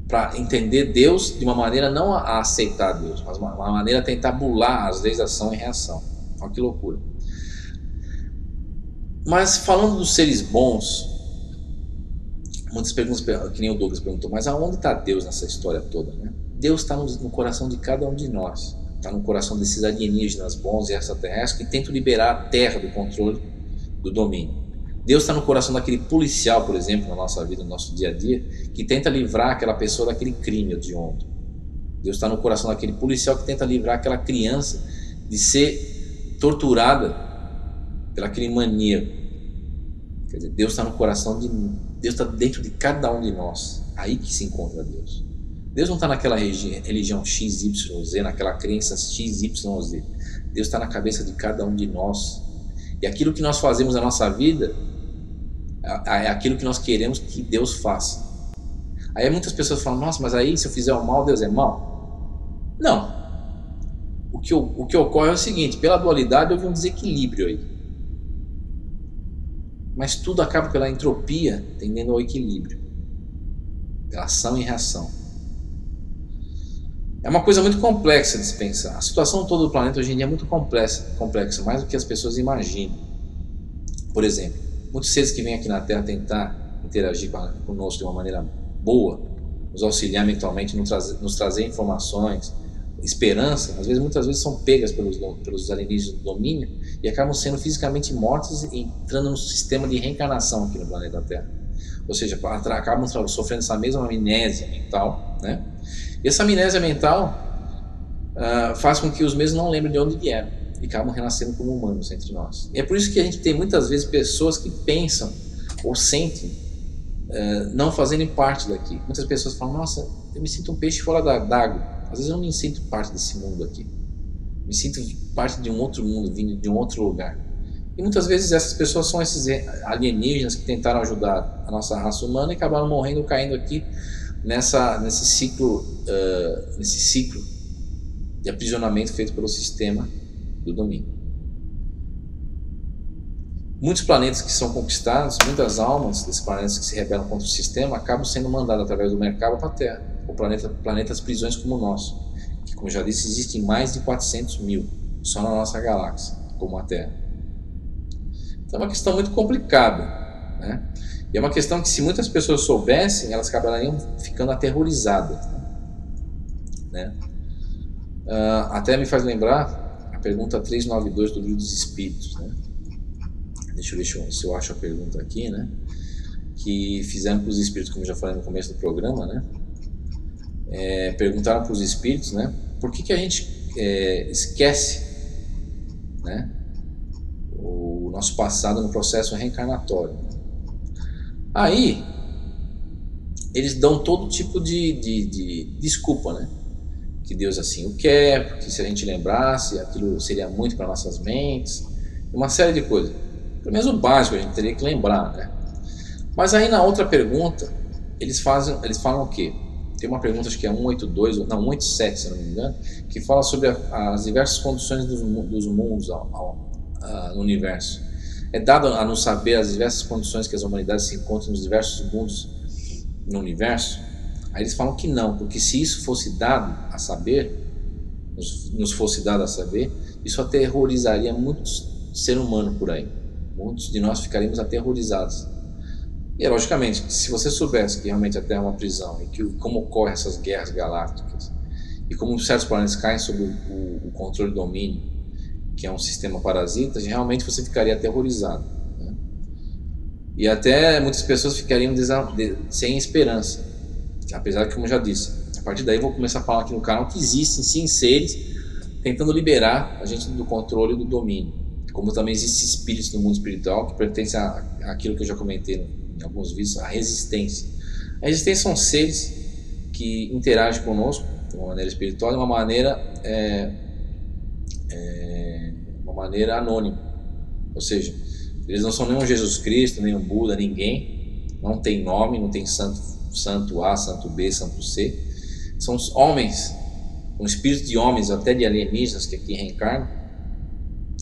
para entender Deus de uma maneira não a aceitar Deus, mas uma maneira a tentar bular as leis da ação e reação. Olha que loucura. Mas falando dos seres bons, muitas perguntas, que nem o Douglas perguntou, mas aonde está Deus nessa história toda, né? Deus está no coração de cada um de nós, está no coração desses alienígenas bons e extraterrestres que tentam liberar a Terra do controle, do domínio. Deus está no coração daquele policial, por exemplo, na nossa vida, no nosso dia a dia, que tenta livrar aquela pessoa daquele crime hediondo. Deus está no coração daquele policial que tenta livrar aquela criança de ser torturada pelaquele maníaco. Quer dizer, Deus está no coração Deus está dentro de cada um de nós. Aí que se encontra Deus. Deus não está naquela religião XYZ, naquela crença XYZ. Deus está na cabeça de cada um de nós. E aquilo que nós fazemos na nossa vida é aquilo que nós queremos que Deus faça. Aí muitas pessoas falam, nossa, mas aí se eu fizer o mal, Deus é mal? Não. O que ocorre é o seguinte, pela dualidade houve um desequilíbrio aí. Mas tudo acaba pela entropia, tendendo ao equilíbrio. Pela ação e reação. É uma coisa muito complexa de se pensar. A situação toda do planeta hoje em dia é muito complexa, mais do que as pessoas imaginam. Por exemplo, muitos seres que vêm aqui na Terra tentar interagir conosco de uma maneira boa, nos auxiliar mentalmente, nos trazer informações, esperança, muitas vezes são pegas pelos alienígenas do domínio e acabam sendo fisicamente mortos e entrando no sistema de reencarnação aqui no planeta Terra. Ou seja, acabam sofrendo essa mesma amnésia mental, né? E essa amnésia mental faz com que os mesmos não lembrem de onde vieram e acabam renascendo como humanos entre nós. E é por isso que a gente tem muitas vezes pessoas que pensam ou sentem não fazerem parte daqui. Muitas pessoas falam, nossa, eu me sinto um peixe fora d'água. Às vezes eu não me sinto parte desse mundo aqui. Me sinto parte de um outro mundo, vindo de um outro lugar. E muitas vezes essas pessoas são esses alienígenas que tentaram ajudar a nossa raça humana e acabaram morrendo, caindo aqui nesse ciclo de aprisionamento feito pelo sistema do domínio. Muitos planetas que são conquistados, muitas almas desses planetas que se rebelam contra o sistema acabam sendo mandadas através do mercado para a Terra, ou planetas prisões como o nosso, que, como já disse, existem mais de 400 mil só na nossa galáxia, como a Terra. Então é uma questão muito complicada, né? E é uma questão que, se muitas pessoas soubessem, elas acabariam ficando aterrorizadas, né? Até me faz lembrar a pergunta 392 do Livro dos Espíritos, né? Deixa eu ver se eu acho a pergunta aqui, né? Que fizeram para os espíritos, como eu já falei no começo do programa, né? Perguntaram para os espíritos, né? Por que a gente esquece, né, o nosso passado no processo reencarnatório? Aí eles dão todo tipo de desculpa, né? Que Deus assim o quer, porque se a gente lembrasse, aquilo seria muito para nossas mentes, uma série de coisas. Pelo menos o básico a gente teria que lembrar, né? Mas aí na outra pergunta eles falam o quê? Tem uma pergunta, acho que é 187, se não me engano, que fala sobre as diversas condições dos mundos no universo. É dado a nos saber as diversas condições que as humanidades se encontram nos diversos mundos no universo? Aí eles falam que não, porque se isso fosse dado a saber, nos fosse dado a saber, isso aterrorizaria muitos seres humanos por aí. Muitos de nós ficaríamos aterrorizados. E logicamente, se você soubesse que realmente a Terra é uma prisão e como ocorrem essas guerras galácticas e como certos planetas caem sob o controle do domínio, que é um sistema parasita, realmente você ficaria aterrorizado, né? E até muitas pessoas ficariam sem esperança, apesar que, como eu já disse, a partir daí eu vou começar a falar aqui no canal que existem sim seres tentando liberar a gente do controle e do domínio, como também existem espíritos no mundo espiritual que pertencem àquilo que eu já comentei em alguns vídeos, a resistência. A resistência são seres que interagem conosco de uma maneira espiritual, de uma maneira anônima. Ou seja, eles não são nenhum Jesus Cristo, nenhum Buda, ninguém. Não tem nome, não tem santo A, santo B, santo C. São homens, um espírito de homens, até de alienígenas que aqui reencarnam,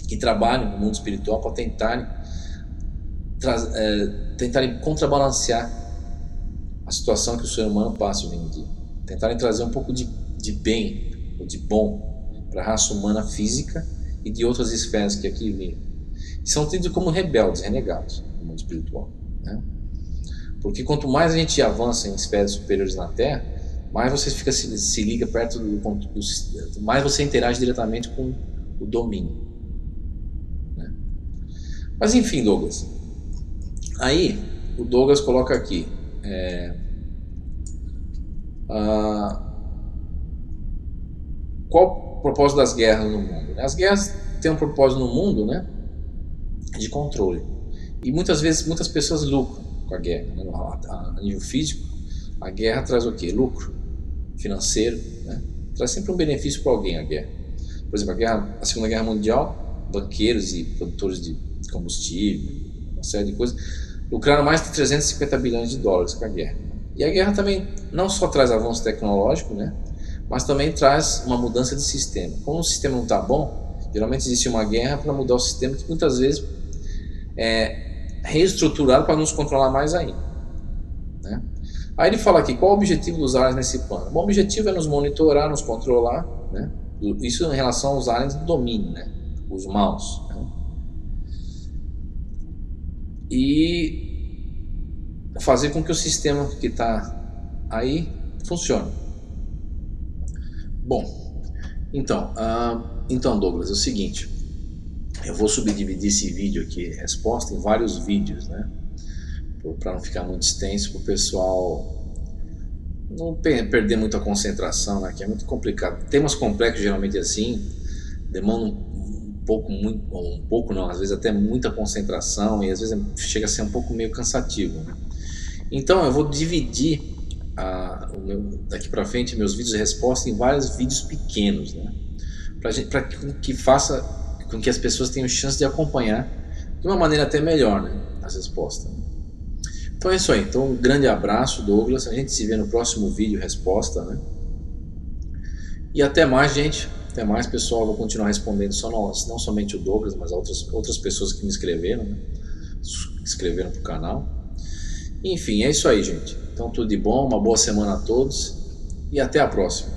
que trabalham no mundo espiritual para tentarem contrabalancear a situação que o ser humano passa hoje em dia, tentarem trazer um pouco de bem ou de bom para a raça humana física e de outras esferas que aqui vivem. São tidos como rebeldes, renegados no mundo espiritual, né? Porque quanto mais a gente avança em esferas superiores na Terra, mais você se liga perto mais você interage diretamente com o domínio, né? Mas enfim, Douglas. Aí o Douglas coloca aqui qual o propósito das guerras no mundo? As guerras têm um propósito no mundo, né, de controle, e muitas vezes muitas pessoas lucram com a guerra, né? A nível físico, a guerra traz o quê? Lucro. financeiro, né? Traz sempre um benefício para alguém a guerra. Por exemplo, a Segunda Guerra Mundial, banqueiros e produtores de combustível, uma série de coisas, lucraram mais de 350 bilhões de dólares com a guerra. E a guerra também não só traz avanço tecnológico, né? Mas também traz uma mudança de sistema. Como o sistema não está bom, geralmente existe uma guerra para mudar o sistema, que muitas vezes é reestruturado para nos controlar mais ainda, né? Aí ele fala aqui, qual o objetivo dos aliens nesse plano? Bom, o objetivo é nos monitorar, nos controlar, né? Isso em relação aos aliens do domínio, né? Os maus, né? E fazer com que o sistema que está aí funcione. Bom, então Douglas, é o seguinte, eu vou subdividir esse vídeo aqui, resposta, em vários vídeos, né? Para não ficar muito extenso, para o pessoal não perder muita concentração, né? Que é muito complicado. Temas complexos geralmente assim demandam um pouco não, às vezes até muita concentração, e às vezes chega a ser um pouco meio cansativo, né? Então eu vou dividir daqui para frente meus vídeos de resposta em vários vídeos pequenos, né? Para que faça com que as pessoas tenham chance de acompanhar de uma maneira até melhor, né, as respostas. Então é isso aí. Então um grande abraço, Douglas. A gente se vê no próximo vídeo resposta, né? E até mais, gente. Até mais, pessoal. Vou continuar respondendo não somente o Douglas, mas outras pessoas que me escreveram, né? Escreveram pro canal. Enfim, é isso aí, gente. Então tudo de bom, uma boa semana a todos e até a próxima.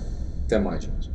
Até mais, gente.